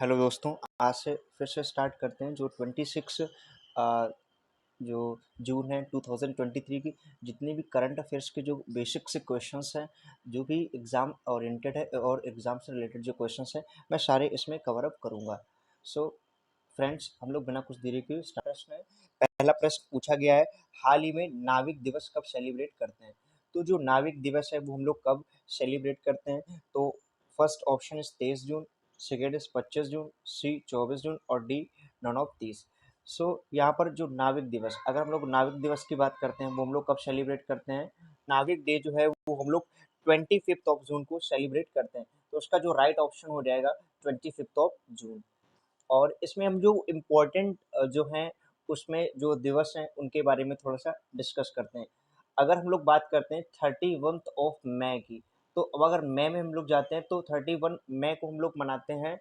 Hello दोस्तों, आज से फिर से स्टार्ट करते हैं जो 26 जो जून है 2023 की जितनी भी करंट अफेयर्स के जो बेसिक से क्वेश्चंस हैं, जो भी एग्ज़ाम ओरिएंटेड है और एग्ज़ाम से रिलेटेड जो क्वेश्चंस हैं, मैं सारे इसमें कवर अप करूँगा। सो फ्रेंड्स, हम लोग बिना कुछ देरी के स्टार्ट प्रश्न है। पहला प्रश्न पूछा गया है, हाल ही में नाविक दिवस कब सेलिब्रेट करते हैं? तो जो नाविक दिवस है वो हम लोग कब सेलिब्रेट करते हैं? तो first option is 23 June, second is 25 जून, सी 24 जून और डी नन ऑफ 30। सो यहाँ पर जो नाविक दिवस, अगर हम लोग नाविक दिवस की बात करते हैं वो हम लोग कब सेलिब्रेट करते हैं? नाविक डे जो है वो हम लोग 25 ऑफ जून को सेलिब्रेट करते हैं। तो उसका जो राइट ऑप्शन हो जाएगा 25 ऑफ जून। और इसमें हम जो इम्पोर्टेंट जो हैं उसमें जो दिवस हैं उनके बारे में थोड़ा सा डिस्कस करते हैं। अगर हम लोग बात करते हैं 31 ऑफ मई की, तो अब अगर मई में हम लोग जाते हैं तो 31 मई को हम लोग मनाते हैं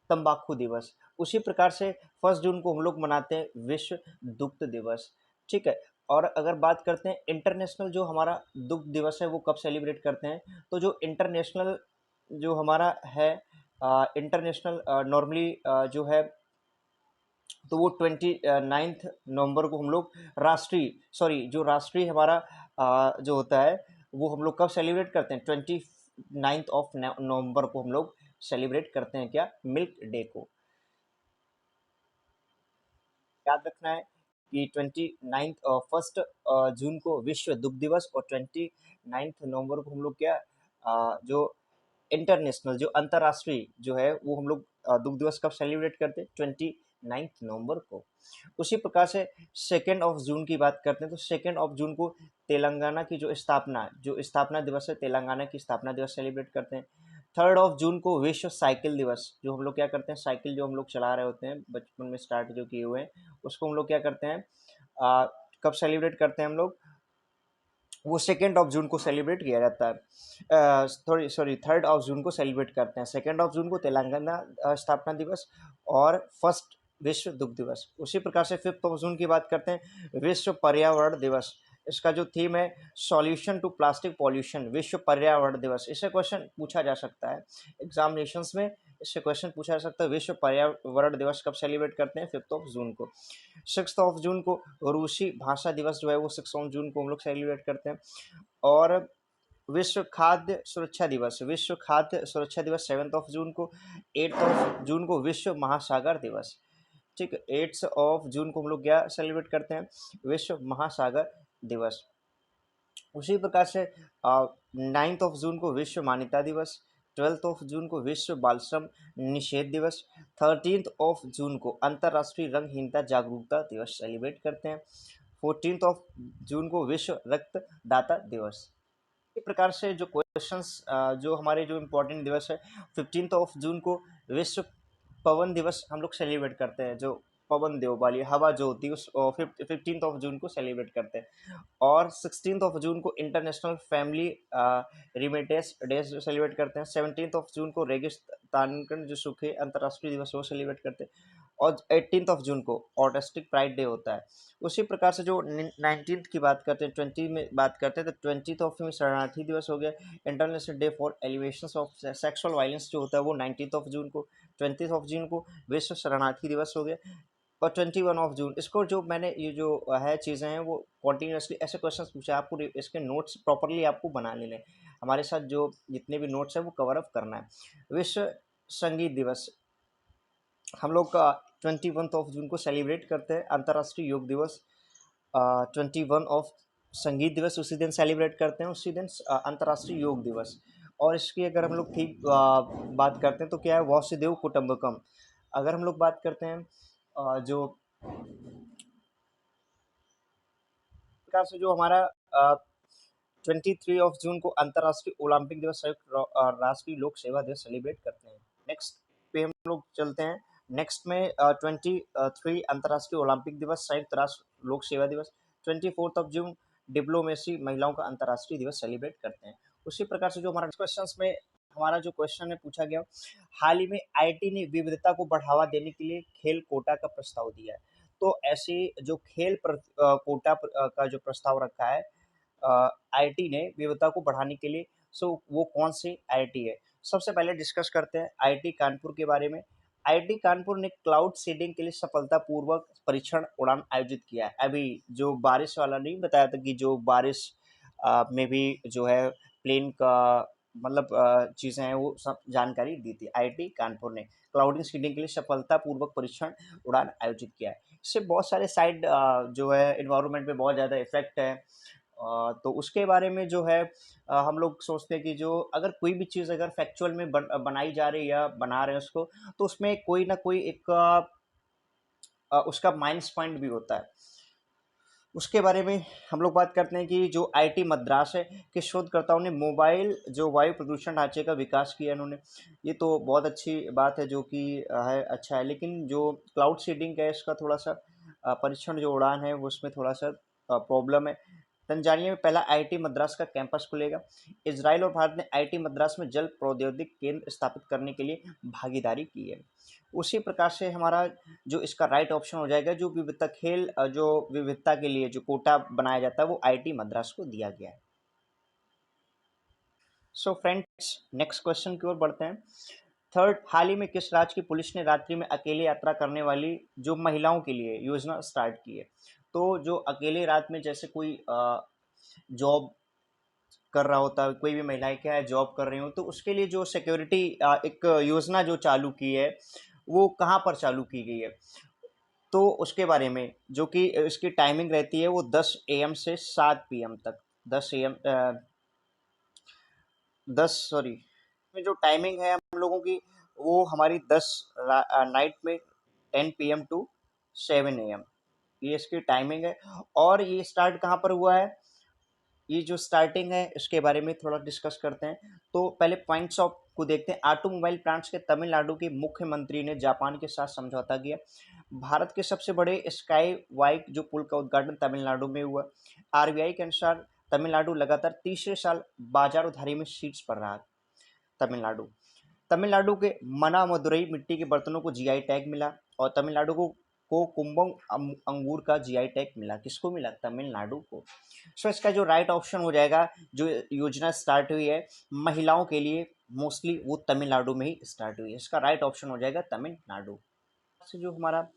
तंबाकू दिवस। उसी प्रकार से 1 जून को हम लोग मनाते हैं विश्व दुग्ध दिवस। ठीक है। और अगर बात करते हैं इंटरनेशनल जो हमारा दुग्ध दिवस है वो कब सेलिब्रेट करते हैं? तो जो इंटरनेशनल जो हमारा है इंटरनेशनल नॉर्मली जो है तो वो 29 नवंबर को हम लोग राष्ट्रीय जो राष्ट्रीय हमारा जो होता है वो हम लोग कब सेलिब्रेट करते हैं? 29 ऑफ नवंबर को हम लोग सेलिब्रेट करते हैं क्या? मिल्क डे को। याद रखना है कि 1 जून को विश्व दुग्ध दिवस और 29 नवंबर को हम लोग क्या जो इंटरनेशनल जो अंतर्राष्ट्रीय जो है वो हम लोग दुग्ध दिवस कब सेलिब्रेट करते हैं? 29 नवंबर को। उसी प्रकार से 2 ऑफ जून की बात करते हैं तो 2 ऑफ जून को तेलंगाना की जो स्थापना दिवस है, तेलंगाना की स्थापना दिवस सेलिब्रेट करते हैं। 3 ऑफ जून को विश्व साइकिल दिवस, जो हम लोग क्या करते हैं, साइकिल जो हम लोग चला रहे होते हैं बचपन में स्टार्ट जो किए हुए हैं उसको हम लोग क्या करते हैं कब सेलिब्रेट करते हैं हम लोग? वो 2 ऑफ जून को सेलिब्रेट किया जाता है। सॉरी 3 ऑफ जून को सेलिब्रेट करते हैं। 2 ऑफ जून को तेलंगाना स्थापना दिवस और फर्स्ट विश्व दुग्ध दिवस। उसी प्रकार से 5 ऑफ जून की बात करते हैं, विश्व पर्यावरण दिवस। इसका जो थीम है सॉल्यूशन टू प्लास्टिक पॉल्यूशन, विश्व पर्यावरण दिवस। इससे क्वेश्चन पूछा जा सकता है एग्जामिनेशंस में। इससे क्वेश्चन पूछा जा सकता है विश्व पर्यावरण दिवस कब सेलिब्रेट करते हैं? 5 ऑफ जून को। 6 ऑफ जून को रूसी भाषा दिवस जो है वो 6 ऑफ जून को हम लोग सेलिब्रेट करते हैं। और विश्व खाद्य सुरक्षा दिवस 7 ऑफ जून को। 8 ऑफ जून को विश्व महासागर दिवस। ठीक है, 8 ऑफ जून को हम लोग क्या सेलिब्रेट करते हैं? विश्व महासागर दिवस। उसी प्रकार से 9 ऑफ जून को विश्व मान्यता दिवस। 12 ऑफ जून को विश्व बाल श्रम निषेध दिवस। 13 ऑफ जून को अंतर्राष्ट्रीय रंगहीनता जागरूकता दिवस सेलिब्रेट करते हैं। 14 ऑफ जून को विश्व रक्तदाता दिवस। इस प्रकार से जो क्वेश्चंस जो हमारे जो इम्पोर्टेंट दिवस है, 15 ऑफ जून को विश्व पवन दिवस हम लोग सेलिब्रेट करते हैं। जो पवन देव वाली हवा जो होती है उस 15 ऑफ जून को सेलिब्रेट करते हैं। और 16 ऑफ जून को इंटरनेशनल फैमिली रिमेटेस डे सेलिब्रेट करते हैं। 17 ऑफ जून को रेगिस्तान जो सूखे अंतर्राष्ट्रीय दिवस है वो सेलिब्रेट करते हैं। और 18 ऑफ जून को ऑटिस्टिक प्राइड डे होता है। उसी प्रकार से जो 19 की बात करते हैं, 20 में बात करते हैं तो 20 में शरणार्थी दिवस हो गया। International day for elevation of sexual violence जो होता है वो 19 ऑफ जून को। 20 ऑफ जून को विश्व शरणार्थी दिवस हो गया। और 21 ऑफ जून, इसको जो मैंने ये जो है चीज़ें हैं वो कॉन्टीन्यूसली ऐसे क्वेश्चन पूछे, आपको इसके नोट्स प्रॉपरली आपको बना लेने। हमारे साथ जो जितने भी नोट्स हैं वो कवर अप करना है। विश्व संगीत दिवस हम लोग का 21 ऑफ जून को सेलिब्रेट करते हैं। अंतर्राष्ट्रीय योग दिवस 21 ऑफ संगीत दिवस उसी दिन सेलिब्रेट करते हैं, उसी दिन अंतर्राष्ट्रीय योग दिवस। और इसकी अगर हम लोग ठीक बात करते हैं तो क्या है, वासुदेव कुटुंबकम। अगर हम लोग बात करते हैं जो प्रकार से जो हमारा 23 ऑफ जून को अंतर्राष्ट्रीय ओलंपिक दिवस राष्ट्रीय लोक सेवा दिवस सेलिब्रेट करते हैं। नेक्स्ट पे हम लोग चलते हैं। नेक्स्ट में 23 अंतर्राष्ट्रीय ओलंपिक दिवस संयुक्त राष्ट्र लोक सेवा दिवस। 24 ऑफ जून डिप्लोमेसी महिलाओं का अंतर्राष्ट्रीय दिवस सेलिब्रेट करते हैं। उसी प्रकार से जो हमारा क्वेश्चन में हमारा जो क्वेश्चन है पूछा गया, हाल ही में आईटी ने विविधता को बढ़ावा देने के लिए खेल कोटा का प्रस्ताव दिया है। तो ऐसे जो खेल कोटा का जो प्रस्ताव रखा है आईआईटी ने विविधता को बढ़ाने के लिए, सो वो कौन सी आईआईटी है? सबसे पहले डिस्कस करते हैं आईआईटी कानपुर के बारे में। आईआईटी कानपुर ने क्लाउड सीडिंग के लिए सफलतापूर्वक परीक्षण उड़ान आयोजित किया है। अभी जो बारिश वाला नहीं बताया था कि जो बारिश में भी जो है प्लेन का मतलब चीज़ें हैं वो सब जानकारी दी थी। आईआईटी कानपुर ने क्लाउडिंग सीडिंग के लिए सफलतापूर्वक परीक्षण उड़ान आयोजित किया है। इससे बहुत सारे साइड जो है इन्वायरमेंट पे बहुत ज़्यादा इफेक्ट है। तो उसके बारे में जो है हम लोग सोचते हैं कि जो अगर कोई भी चीज़ अगर फैक्चुअल में बनाई जा रही है या बना रहे हैं उसको, तो उसमें कोई ना कोई एक उसका माइनस पॉइंट भी होता है। उसके बारे में हम लोग बात करते हैं कि जो आईआईटी मद्रास है के शोधकर्ताओं ने मोबाइल जो वायु प्रदूषण ढांचे का विकास किया इन्होंने। ये तो बहुत अच्छी बात है जो कि है अच्छा है, लेकिन जो क्लाउड सीडिंग है इसका थोड़ा सा परीक्षण जो उड़ान है वो उसमें थोड़ा सा प्रॉब्लम है। तंजानिया में पहला आईआईटी मद्रास का कैंपस खुलेगा। इजराइल और भारत ने आईआईटी मद्रास में जल प्रौद्योगिकी केंद्र स्थापित करने के लिए भागीदारी की है। उसी प्रकार से हमारा जो इसका राइट ऑप्शन हो जाएगा, जो विविधता खेल जो विविधता के लिए जो कोटा बनाया जाता है वो आईआईटी मद्रास को दिया गया है। सो फ्रेंड्स, नेक्स्ट क्वेश्चन की ओर बढ़ते हैं। थर्ड, हाल ही में किस राज्य की पुलिस ने रात्रि में अकेले यात्रा करने वाली जो महिलाओं के लिए योजना स्टार्ट की है? तो जो अकेले रात में जैसे कोई जॉब कर रहा होता है, कोई भी महिलाएं क्या है जॉब कर रही हो, तो उसके लिए जो सिक्योरिटी एक योजना जो चालू की है वो कहाँ पर चालू की गई है? तो उसके बारे में जो कि इसकी टाइमिंग रहती है वो 10 AM से 7 PM तक। 10 AM 10 सॉरी में जो टाइमिंग है हम लोगों की वो हमारी 10 नाइट में 10 PM टू 7 AM, ये इसकी टाइमिंग है। और ये स्टार्ट कहाँ पर हुआ है, ये जो स्टार्टिंग है इसके बारे में थोड़ा डिस्कस करते हैं। तो पहले पॉइंट्स ऑफ को देखते हैं। ऑटोमोबाइल प्लांट्स के तमिलनाडु के मुख्यमंत्री ने जापान के साथ समझौता किया। भारत के सबसे बड़े स्काई वाइक जो पुल का उद्घाटन तमिलनाडु में हुआ। आरबीआई के अनुसार तमिलनाडु लगातार तीसरे साल बाजार उधारी में शीर्ष पर रहा। तमिलनाडु तमिलनाडु के मना मदुरई मिट्टी के बर्तनों को जीआई टैग मिला। और तमिलनाडु को कुंभम अंगूर का जीआई टैग मिला। किसको मिला? तमिलनाडु को। सो इसका जो राइट ऑप्शन हो जाएगा, जो योजना स्टार्ट हुई है महिलाओं के लिए मोस्टली वो तमिलनाडु में ही स्टार्ट हुई है। इसका राइट ऑप्शन हो जाएगा तमिलनाडु। से जो हमारा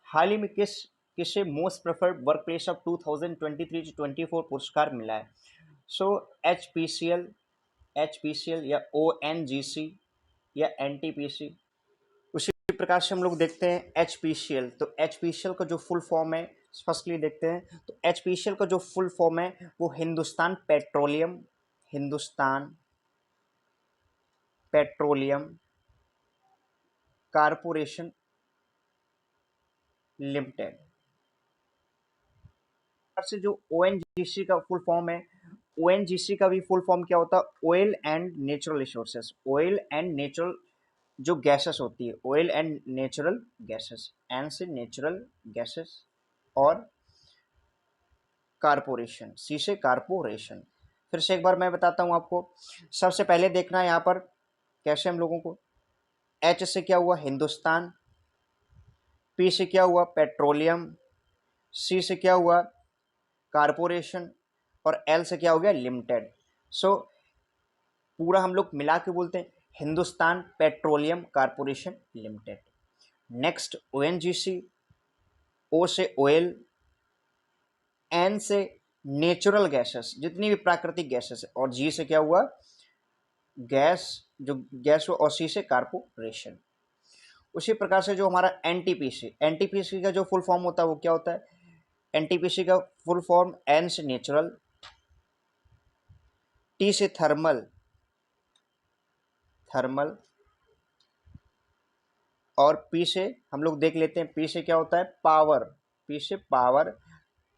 हाल ही में किसे most preferred work place of 2023-24 पुरस्कार मिला है? So H P C L या ONGC या NTPC। उसी प्रकार से हम लोग देखते हैं HPCL। तो HPCL का जो फुल फॉर्म है फर्स्टली देखते हैं। तो HPCL का जो फुल फॉर्म है वो हिंदुस्तान पेट्रोलियम कारपोरेशन लिमिटेड। से जो ONGC का फुल फॉर्म है, ONGC का भी फुल फॉर्म क्या होता है? Oil and natural resources. Oil and natural जो गैसेस होती है, oil and natural gases, N से नेचुरल गैसेस, और कारपोरेशन, सी से कारपोरेशन। फिर से एक बार मैं बताता हूँ आपको। सबसे पहले देखना है यहाँ पर कैसे हम लोगों को, एच से क्या हुआ? हिंदुस्तान। पी से क्या हुआ? पेट्रोलियम। सी से क्या हुआ? कारपोरेशन। और एल से क्या हो गया? लिमिटेड। सो पूरा हम लोग मिला के बोलते हैं Hindustan petroleum corporation limited. Next ONGC, ओ से ऑयल, एन से नेचुरल गैसेस जितनी भी प्राकृतिक गैसेस है, और जी से क्या हुआ? गैस, जो गैस हुआ, और सी से कारपोरेशन। उसी प्रकार से जो हमारा एनटीपीसी का जो फुल फॉर्म होता है वो क्या होता है? एनटीपीसी का फुल फॉर्म एन से नेचुरल, टी से थर्मल, और पी से हम लोग देख लेते हैं, पी से क्या होता है? पावर। पी से पावर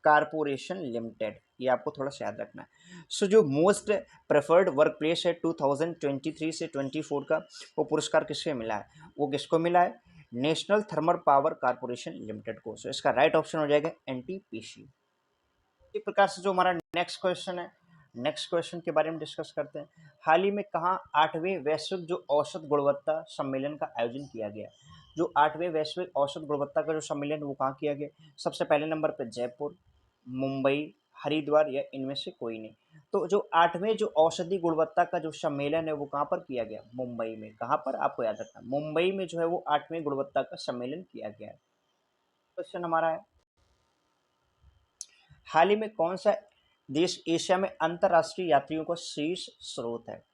कारपोरेशन लिमिटेड। ये आपको थोड़ा सा याद रखना है। सो जो मोस्ट प्रेफर्ड वर्क प्लेस है 2023 से 24 का, वो पुरस्कार किससे मिला है? वो किसको मिला है? National thermal power corporation limited को। सो इसका राइट ऑप्शन हो जाएगा NTPC। इसी प्रकार से जो हमारा नेक्स्ट क्वेश्चन है, नेक्स्ट क्वेश्चन के बारे में डिस्कस करते हैं। हाल ही में कहाँ 8वें वैश्विक जो औसत गुणवत्ता सम्मेलन का आयोजन किया गया? जो 8वें वैश्विक औसत गुणवत्ता का जो सम्मेलन वो कहाँ किया गया? सबसे पहले नंबर पर जयपुर, मुंबई, हरिद्वार, या इनमें से कोई नहीं। तो जो 8वें जो औषधि गुणवत्ता का जो सम्मेलन है वो कहाँ पर किया गया? मुंबई में। कहाँ पर? आपको याद रखना, मुंबई में जो है वो 8वें गुणवत्ता का सम्मेलन किया गया है। क्वेश्चन हमारा है, हाल ही में कौन सा देश एशिया में अंतरराष्ट्रीय यात्रियों का शीर्ष स्रोत है?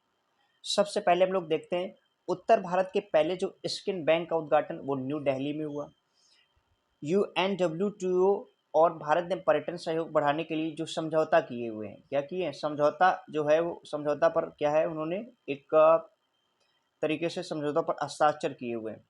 सबसे पहले हम लोग देखते हैं, उत्तर भारत के पहले जो स्किन बैंक का उद्घाटन वो न्यू दिल्ली में हुआ। UNWTO और भारत ने पर्यटन सहयोग बढ़ाने के लिए जो समझौता किए हुए हैं, क्या किए हैं? समझौता जो है वो समझौता पर क्या है, उन्होंने एक तरीके से समझौता पर हस्ताक्षर किए हुए हैं।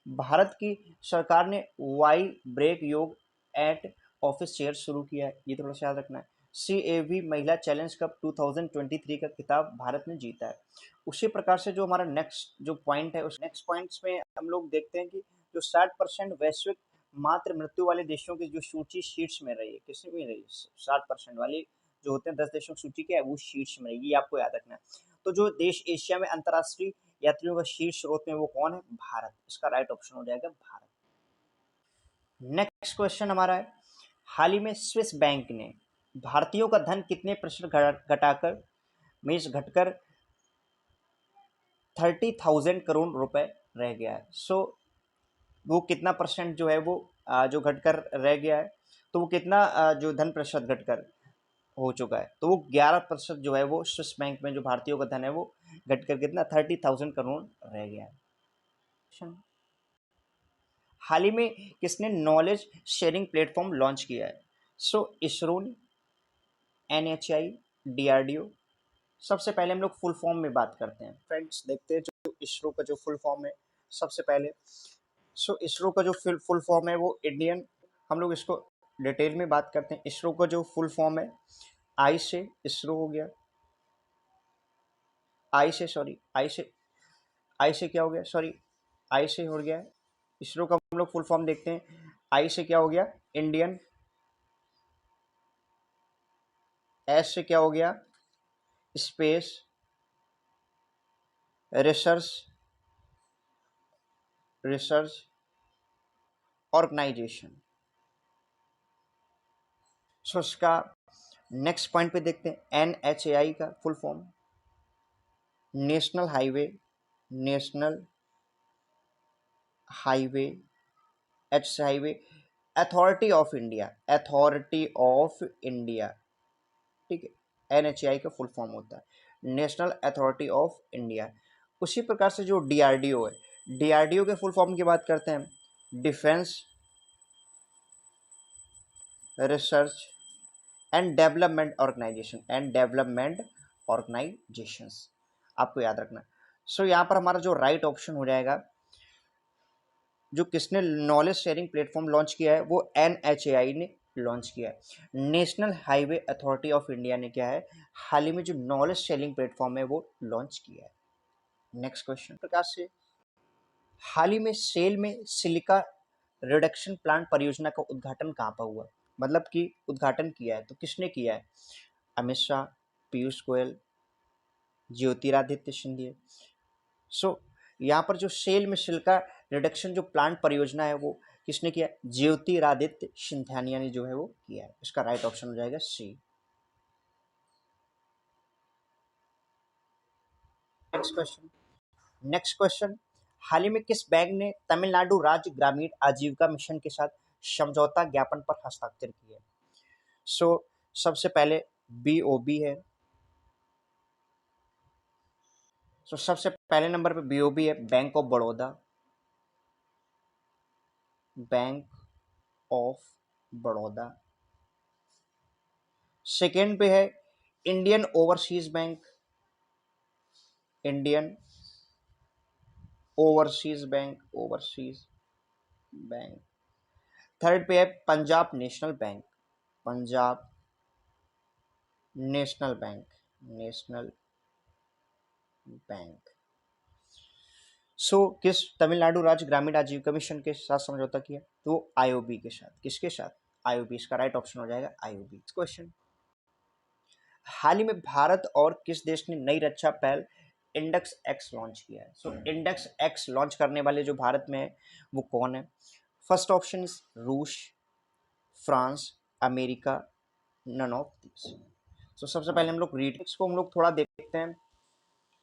भारत की सरकार ने वाई ब्रेक योग एट ऑफिस चेयर शुरू किया है, ये थोड़ा सा याद रखना है। CAV महिला चैलेंज कप 2023 का खिताब भारत ने जीता है। उसी प्रकार से जो हमारा नेक्स्ट जो पॉइंट है, उस नेक्स्ट पॉइंट्स में हम लोग देखते हैं कि जो 60% वैश्विक मात्र मृत्यु वाले देशों की जो सूची शीर्ष में रही है, किसी में रही 60% वाली जो होते हैं 10 देशों की सूची, क्या है वो शीर्ष में रहेगी, ये आपको याद रखना है। तो जो देश एशिया में अंतर्राष्ट्रीय यात्रियों का शीर्ष स्रोत में वो कौन है? भारत। इसका राइट ऑप्शन हो जाएगा भारत। नेक्स्ट क्वेश्चन हमारा है, हाल ही में स्विस बैंक ने भारतीयों का धन कितने प्रतिशत घटाकर मीन्स घटकर 30,000 करोड़ रुपए रह गया है। सो वो कितना परसेंट जो है वो जो घटकर रह गया है, तो वो कितना जो धन प्रतिशत घटकर हो चुका है, तो वो 11% जो है वो स्विस बैंक में जो भारतीयों का धन है वो घटकर कितना 30,000 करोड़ रह गया है। हाल ही में किसने नॉलेज शेयरिंग प्लेटफॉर्म लॉन्च किया है? इसरो ने, NHI, DRDO। सबसे पहले हम लोग फुल फॉर्म में बात करते हैं फ्रेंड्स, देखते हैं जो इसरो का जो फुल फॉर्म है। सबसे पहले इसरो का जो फुल फॉर्म है वो इंडियन, हम लोग इसको डिटेल में बात करते हैं। इसरो का जो फुल फॉर्म है, आई से इसरो हो गया, आई से क्या हो गया, सॉरी आई से हो गया। इसरो का हम लोग फुल फॉर्म देखते हैं, आई से क्या हो गया? इंडियन। एस से क्या हो गया? Space research research organisation. इसका नेक्स्ट पॉइंट पे देखते हैं, NHAI का full form national highway, H से हाईवे, अथॉरिटी ऑफ इंडिया, ठीक है। NHAI का फुल फॉर्म होता है नेशनल अथॉरिटी ऑफ इंडिया। उसी प्रकार से जो DRDO है, DRDO के फुल फॉर्म की बात करते हैं, defence research and development organisations, आपको याद रखना। यहाँ पर हमारा जो राइट ऑप्शन हो जाएगा, जो किसने नॉलेज शेयरिंग प्लेटफॉर्म लॉन्च किया है वो NHAI ने लॉन्च किया है। National highway authority of India ने क्या है, हाल ही में जो नॉलेज शेयरिंग प्लेटफॉर्म है वो लॉन्च किया है। नेक्स्ट क्वेश्चन प्रकार से, हाल ही में सेल में सिलिका रिडक्शन प्लांट परियोजना का उद्घाटन कहाँ पर हुआ? मतलब कि उद्घाटन किया है तो किसने किया है? अमित शाह, पीयूष गोयल, ज्योतिरादित्य सिंधिया। यहाँ पर जो सेल में सिलिका रिडक्शन जो प्लांट परियोजना है वो किसने किया? ज्योतिरादित्य सिंधिया ने जो है वो किया है। इसका राइट ऑप्शन हो जाएगा सी। नेक्स्ट क्वेश्चन, हाल ही में किस बैंक ने तमिलनाडु राज्य ग्रामीण आजीविका मिशन के साथ समझौता ज्ञापन पर हस्ताक्षर किए? सबसे पहले BOB है। सबसे पहले नंबर पे BOB है, bank of Baroda, bank of Baroda. Second पे है Indian overseas bank, Indian overseas bank. Third पे है Punjab national bank, Punjab national bank. किस तमिलनाडु राज्य ग्रामीण आजीविका मिशन के साथ समझौता किया? तो IOB के साथ। किसके साथ? IOB। इसका राइट ऑप्शन हो जाएगा IOB। क्वेश्चन, हाल ही में भारत और किस देश ने नई रक्षा पहल इंडेक्स एक्स लॉन्च किया है? इंडेक्स एक्स लॉन्च करने वाले जो भारत में है वो कौन है? फर्स्ट ऑप्शन इज रूस, France, America, none of this. तो सबसे पहले हम लोग रीडिंग्स को हम लोग थोड़ा देखते हैं।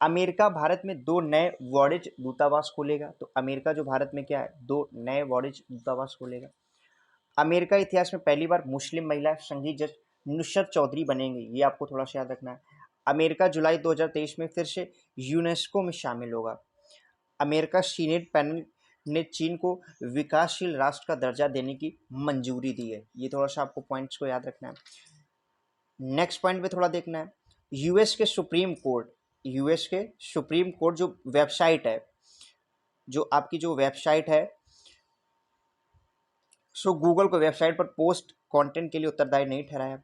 अमेरिका भारत में 2 नए वाणिज्य दूतावास खोलेगा। तो अमेरिका जो भारत में क्या है, 2 नए वाणिज्य दूतावास खोलेगा। अमेरिका इतिहास में पहली बार मुस्लिम महिला संगीत जज नुसरत चौधरी बनेंगी, ये आपको थोड़ा सा याद रखना है। अमेरिका जुलाई 2023 में फिर से यूनेस्को में शामिल होगा। अमेरिका सीनेट पैनल ने चीन को विकासशील राष्ट्र का दर्जा देने की मंजूरी दी है। ये थोड़ा सा आपको पॉइंट्स को याद रखना है। नेक्स्ट पॉइंट पे थोड़ा देखना है। यूएस के सुप्रीम कोर्ट जो वेबसाइट है, जो आपकी जो वेबसाइट है, सो गूगल को वेबसाइट पर पोस्ट कंटेंट के लिए उत्तरदायी नहीं ठहराया।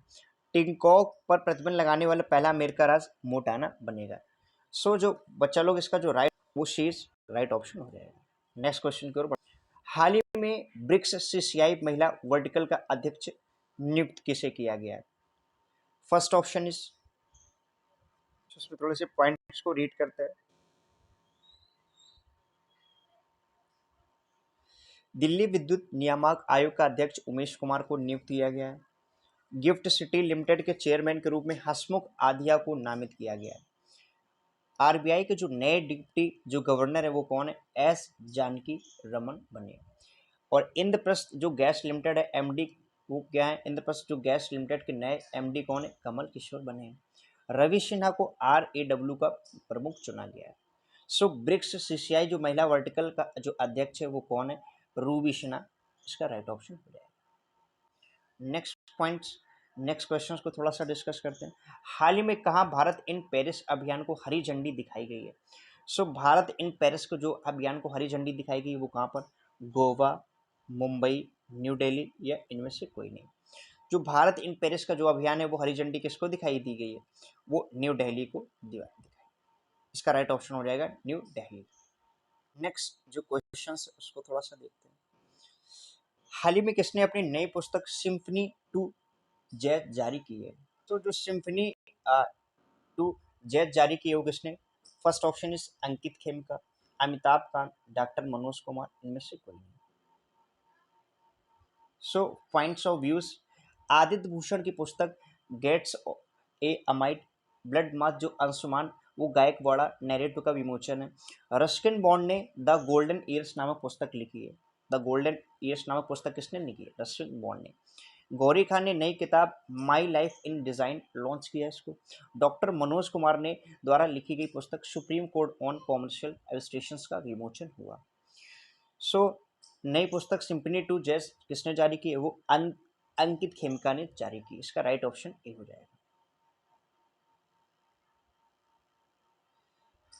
टिकटॉक पर प्रतिबंध लगाने वाला पहला अमेरिका राज्य मोटाना बनेगा। सो जो बच्चा लोग इसका जो राइट वो शीर्ष राइट ऑप्शन हो जाएगा। नेक्स्ट क्वेश्चन की ओर हाल ही में ब्रिक्स सीसीआई महिला वर्टिकल का अध्यक्ष नियुक्त किसे किया गया है? फर्स्ट ऑप्शन इज, उसमें थोड़े से पॉइंट्स को रीड करते हैं। दिल्ली विद्युत नियामक आयोग का अध्यक्ष उमेश कुमार को नियुक्त किया गया है। गिफ्ट सिटी लिमिटेड के चेयरमैन के रूप में हसमुख आधिया को नामित किया गया है। आरबीआई के जो नए डिप्टी जो गवर्नर है वो कौन है? एस जानकी रमन बने। और इंद्रप्रस्थ जो गैस लिमिटेड है एमडी वो क्या है? इंद्रप्रस्थ जो गैस लिमिटेड के नए एमडी कौन है? कमल किशोर बने हैं। रवि सिन्हा को आरएडब्ल्यू का प्रमुख चुना गया है। सो ब्रिक्स सीसीआई जो महिला वर्टिकल का जो अध्यक्ष है वो कौन है? रूबी सिन्हा, इसका राइट ऑप्शन हो जाएगा। नेक्स्ट क्वेश्चंस को थोड़ा सा डिस्कस करते हैं। हाल ही में कहाँ भारत इन पेरिस अभियान को हरी झंडी दिखाई गई है? सो भारत इन पेरिस को जो अभियान को हरी झंडी दिखाई गई है वो कहाँ पर? गोवा, मुंबई, न्यू दिल्ली या इनमें से कोई नहीं। जो भारत इन पेरिस का जो अभियान है वो हरी झंडी किसको दिखाई दी गई है? वो न्यू दिल्ली को दिखाई। इसका राइट ऑप्शन हो जाएगा न्यू दिल्ली। नेक्स्ट जो क्वेश्चन उसको थोड़ा सा देखते हैं। हाल ही में किसने अपनी नई पुस्तक सिम्फनी टू जैज जारी की है? तो जो सिम्फनी टू जैज जारी की है वो किसने? First option is Ankit Khemka, Amitabh Kant, doctor Manoj Kumar, इनमें से कोई नहीं। So points of views, Aditya Bhushan की पुस्तक गेट्स ए अमाइट ब्लड मास जो अंशुमान वो गायकवाड़ा नैरेटिव का विमोचन है। रस्किन बॉन्ड ने द गोल्डन ईयर्स नामक पुस्तक लिखी है। द गोल्डन ईयर्स नामक पुस्तक किसने लिखी है? रस्किन बॉन्ड ने। गौरी खान ने नई किताब my life in design launch किया इसको। डॉक्टर मनोज कुमार ने द्वारा लिखी गई पुस्तक सुप्रीम कोर्ट ऑन कॉमर्शियल एलिस्ट्रेशंस का विमोचन हुआ। सो नई पुस्तक सिम्फनी टू जैज किसने जारी की है? वो अंकित खेमका ने जारी की। इसका राइट ऑप्शन ए हो जाएगा।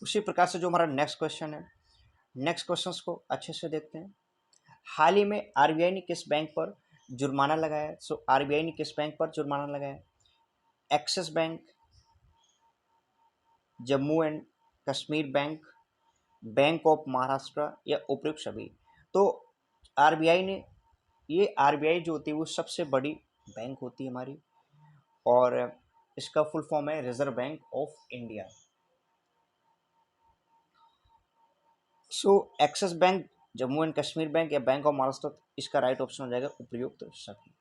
उसी प्रकार से जो हमारा नेक्स्ट क्वेश्चन है, नेक्स्ट क्वेश्चन को अच्छे से देखते हैं। हाल ही में आरबीआई ने किस बैंक पर जुर्माना लगाया? सो आरबीआई ने किस बैंक पर जुर्माना लगाया? Axis bank, Jammu and Kashmir bank, bank of Maharashtra या उपयुक्त सभी। तो आरबीआई ने, ये आरबीआई जो होती है वो सबसे बड़ी बैंक होती है हमारी, और इसका फुल फॉर्म है reserve bank of India. So axis bank, Jammu and Kashmir bank या बैंक ऑफ महाराष्ट्र, इसका राइट ऑप्शन हो जाएगा उपयुक्त सभी।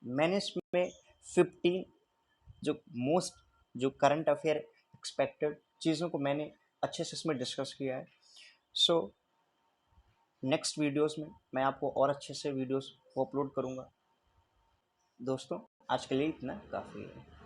मैंने इसमें 15 जो मोस्ट जो करंट अफेयर एक्सपेक्टेड चीज़ों को मैंने अच्छे से इसमें डिस्कस किया है। सो नेक्स्ट वीडियोस में मैं आपको और अच्छे से वीडियोस को अपलोड करूँगा। दोस्तों आज के लिए इतना काफ़ी है।